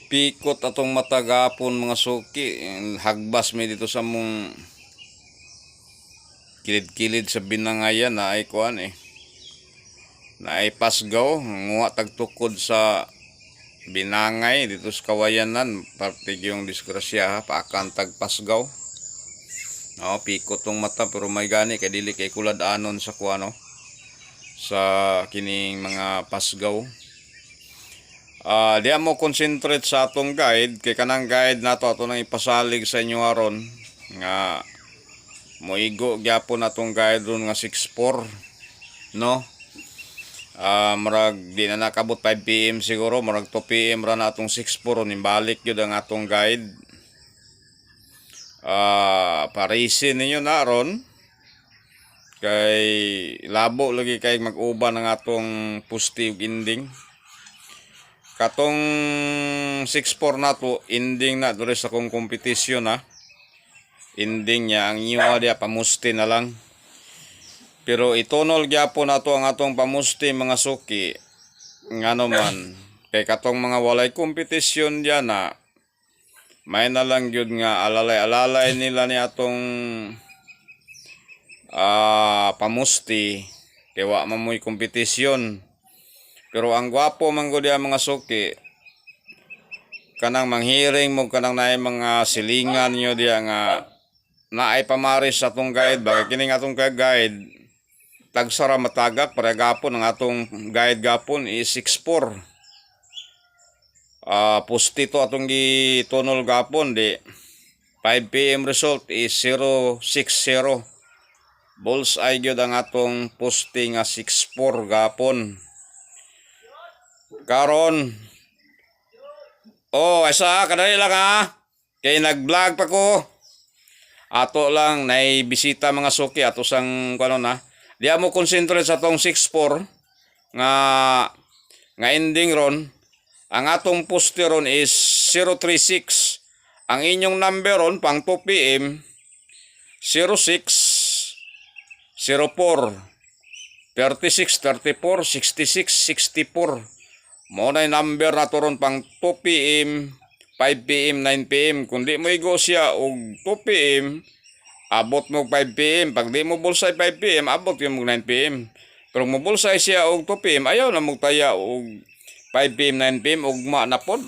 Pikot atong matagapon mga suki. Hagbas may dito sa mong kilid-kilid sa binangayan na ay kuan na ay pasgaw. Nguha tagtukod sa binangay dito sa kawayanan. Partig yung disgrasya paakan tagpasgaw. No, pikot tong mata pero may gani kay dili kay kulad anon sa kuano sa kining mga pasgaw. Di mo concentrate sa atong guide kay kanang guide nato ato nang ipasalig sa inyo aron nga moigo gyapon atong guide ron nga 6-4 no. Marag di na nakabot 5 PM siguro, marag 2 PM ra na atong 6-4 ron imbalik gyud ang atong guide. Parisin ninyo na ron kay labo lagi kay mag-uban ang atong pusti ug ending. Katong 6-4 na to, ending na dure sa kong kompetisyon ha. Ending niya, ang inyo dia pamusti na lang. Pero itonol gyapon nato ang atong pamusti mga suki. Ngano man, kay katong mga walay kompetisyon diyan na may na lang gyud nga alalay-alalay nila ni atong pamusti kay wa mamoy kompetisyon. Pero ang gwapo man gud mga suki, kanang manghiring mo kanang naay mga silingan nyo diya nga naay pamaris sa atong guide ba kining atong guide tagsara matagak para gapon ang atong guide gapon is 6-4. Pusti to atong gitunol gapon di 5 PM result is 0-6-0. Bullseye gyud ang atong pusti nga 6-4 gapon. Karon asa kadali lang ha kay nag-vlog pa ko ato lang nay bisita mga suki ato sang kuno na di mo concentrate sa tong 6-4 nga ending ron. Ang atong poster ron is 036, ang inyong number ron pang 2 PM 06 04 36 34 66 64. Mo na number na to ron pang 2 PM, 5 PM, 9 PM. Kung di mo igo siya og 2 PM, abot mo 5 PM. Pag di mo bulsay 5 PM, abot yung 9 PM. Pero mo bulsay siya og 2 PM, ayaw na mo taya og 5 PM, 9 PM, ugma na pod.